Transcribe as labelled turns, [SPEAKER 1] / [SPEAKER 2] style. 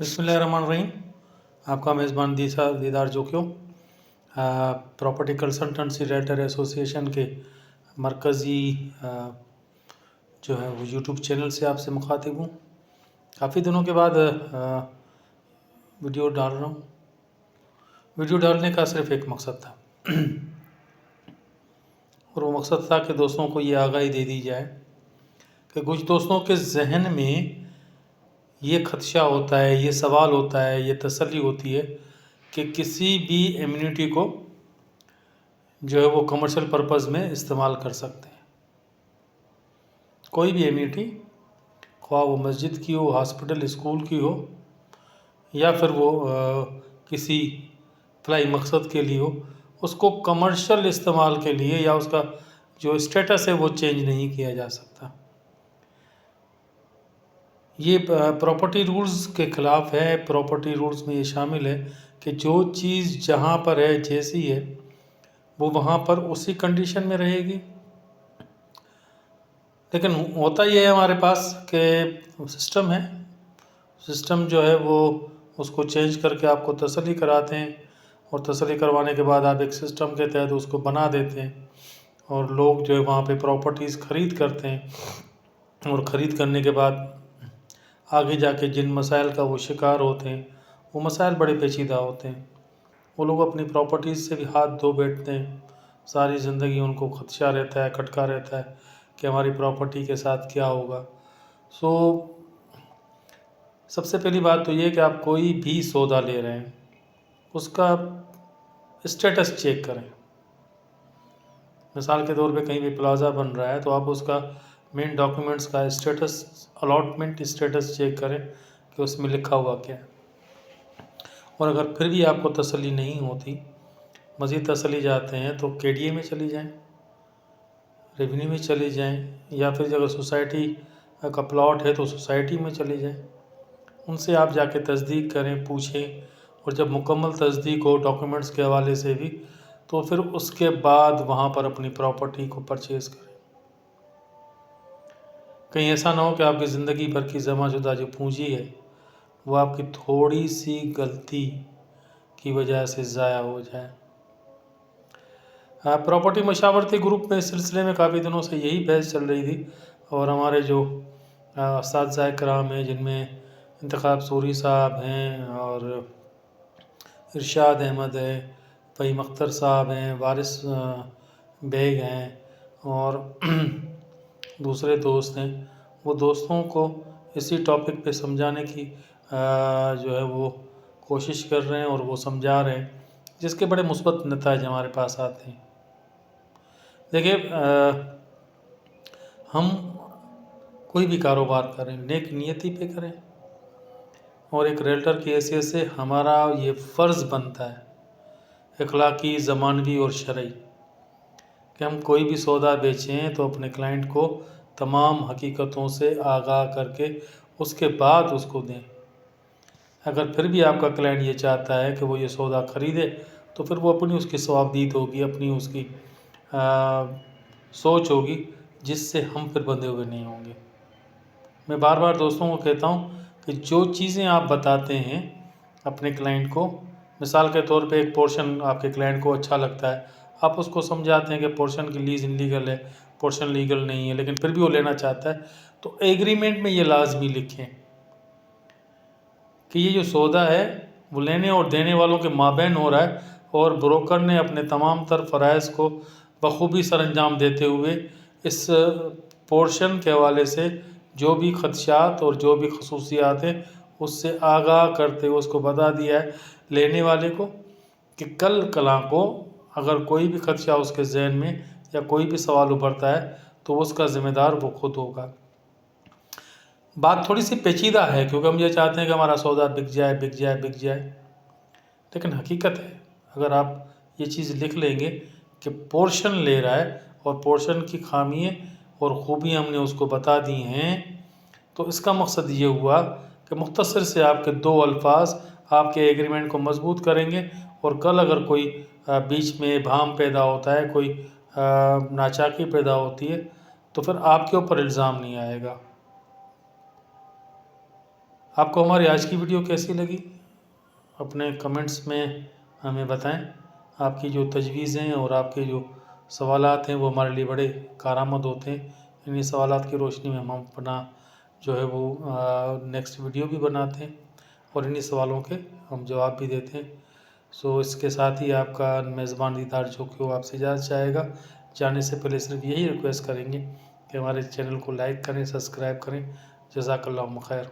[SPEAKER 1] बिस्मिल्लाहिर्रहमानिर्रहीम। आपका मेज़बान दीदार जोकियो प्रॉपर्टी कंसल्टेंसी राइटर एसोसिएशन के मरकज़ी जो है वो यूट्यूब चैनल से आपसे मुखातिब हूँ। काफ़ी दिनों के बाद वीडियो डाल रहा हूँ। वीडियो डालने का सिर्फ एक मकसद था और वो मकसद था कि दोस्तों को ये आगाही दे दी जाए कि कुछ दोस्तों के जहन में ये खदशा होता है, ये सवाल होता है, ये तसल्ली होती है कि किसी भी एम्यूनिटी को जो है वो कमर्शियल पर्पज़ में इस्तेमाल कर सकते हैं। कोई भी एम्यूनिटी, ख्वाह वो मस्जिद की हो, हॉस्पिटल, स्कूल की हो, या फिर वो किसी फलाई मकसद के लिए हो, उसको कमर्शियल इस्तेमाल के लिए या उसका जो स्टेटस है वो चेंज नहीं किया जा सकता। ये प्रॉपर्टी रूल्स के ख़िलाफ़ है। प्रॉपर्टी रूल्स में ये शामिल है कि जो चीज़ जहाँ पर है, जैसी है, वो वहाँ पर उसी कंडीशन में रहेगी। लेकिन होता ये है हमारे पास कि सिस्टम है, सिस्टम जो है वो उसको चेंज करके आपको तसल्ली कराते हैं और तसल्ली करवाने के बाद आप एक सिस्टम के तहत उसको बना देते हैं और लोग जो है वहाँ पे प्रॉपर्टीज़ ख़रीद करते हैं और ख़रीद करने के बाद आगे जाके जिन मसाइल का वो शिकार होते हैं वो मसाइल बड़े पेचीदा होते हैं। वो लोग अपनी प्रॉपर्टीज़ से भी हाथ धो बैठते हैं। सारी ज़िंदगी उनको खदशा रहता है, खटका रहता है कि हमारी प्रॉपर्टी के साथ क्या होगा। सबसे पहली बात तो ये कि आप कोई भी सौदा ले रहे हैं उसका स्टेटस चेक करें। मिसाल के तौर पे कहीं भी प्लाज़ा बन रहा है तो आप उसका मेन डॉक्यूमेंट्स का स्टेटस, अलॉटमेंट स्टेटस चेक करें कि उसमें लिखा हुआ क्या है। और अगर फिर भी आपको तसल्ली नहीं होती, मज़ीद तसल्ली चाहते हैं, तो केडीए में चली जाएं, रेवेन्यू में चली जाएं, या फिर अगर सोसाइटी का प्लॉट है तो सोसाइटी में चली जाएं। उनसे आप जाके तस्दीक करें, पूछें, और जब मुकम्मल तस्दीक हो डॉक्यूमेंट्स के हवाले से भी, तो फिर उसके बाद वहाँ पर अपनी प्रॉपर्टी को परचेज़ करें। कहीं ऐसा ना हो कि आपकी ज़िंदगी भर की जमा-शुदा जो पूंजी है वो आपकी थोड़ी सी गलती की वजह से ज़ाया हो जाए। प्रॉपर्टी मशावरती ग्रुप में इस सिलसिले में काफ़ी दिनों से यही बहस चल रही थी और हमारे जो असातिज़ा कराम हैं, जिनमें इंतखाब सूरी साहब हैं और इरशाद अहमद है, फ़हीम अख्तर साहब हैं, वारिस बेग हैं और दूसरे दोस्त हैं, वो दोस्तों को इसी टॉपिक पे समझाने की जो है वो कोशिश कर रहे हैं और वो समझा रहे हैं, जिसके बड़े मुस्बत नतीजे हमारे पास आते हैं। देखिए, हम कोई भी कारोबार करें नेक नियति पे करें, और एक रियल्टर की हैसियत से हमारा ये फ़र्ज़ बनता है, अखलाकी, ज़मानवी और शरई, कि हम कोई भी सौदा बेचें तो अपने क्लाइंट को तमाम हकीकतों से आगाह करके उसके बाद उसको दें। अगर फिर भी आपका क्लाइंट ये चाहता है कि वो ये सौदा ख़रीदे, तो फिर वो अपनी उसकी सवाबदीद होगी, अपनी उसकी सोच होगी, जिससे हम फिर बंधे हुए नहीं होंगे। मैं बार बार दोस्तों को कहता हूँ कि जो चीज़ें आप बताते हैं अपने क्लाइंट को, मिसाल के तौर पे एक पोर्शन आपके क्लाइंट को अच्छा लगता है, आप उसको समझाते हैं कि पोर्शन की लीज़ इनलीगल है, पोर्शन लीगल नहीं है, लेकिन फिर भी वो लेना चाहता है, तो एग्रीमेंट में ये लाजमी लिखें कि ये जो सौदा है वो लेने और देने वालों के माबैन हो रहा है और ब्रोकर ने अपने तमाम तर फ़राइज़ को बखूबी सर अंजाम देते हुए इस पोर्शन के हवाले से जो भी खदशात और जो भी खसूसियात हैं उससे आगाह करते हुए उसको बता दिया है लेने वाले को कि कल कला को अगर कोई भी खदशा उसके जहन में या कोई भी सवाल उभरता है तो उसका ज़िम्मेदार वो खुद होगा। बात थोड़ी सी पेचीदा है क्योंकि हम ये चाहते हैं कि हमारा सौदा बिक जाए, बिक जाए, बिक जाए, लेकिन हकीकत है, अगर आप ये चीज़ लिख लेंगे कि पोर्शन ले रहा है और पोर्शन की खामियाँ और ख़ूबियाँ हमने उसको बता दी हैं, तो इसका मकसद ये हुआ कि मुख्तसर से आपके दो अल्फाज आपके एग्रीमेंट को मजबूत करेंगे और कल अगर कोई बीच में भाम पैदा होता है, कोई नाचाकी पैदा होती है, तो फिर आपके ऊपर इल्ज़ाम नहीं आएगा। آپ کو ہماری آج کی ویڈیو کیسی لگی اپنے کمنٹس میں ہمیں بتائیں. آپ کی جو تجویزیں اور آپ کے جو سوالات ہیں وہ ہمارے لیے بڑے کارآمد ہوتے ہیں. انہی سوالات کی روشنی میں ہم اپنا جو ہے وہ نیکسٹ ویڈیو بھی بناتے ہیں اور انہی سوالوں کے ہم جواب بھی دیتے ہیں. سو اس کے ساتھ ہی آپ کا میزبان دیدار جو کہ وہ آپ سے اجازت چاہے گا. جانے سے پہلے صرف یہی ریکویسٹ کریں گے کہ ہمارے چینل کو لائک کریں، سبسکرائب کریں. جزاک اللہ خیر.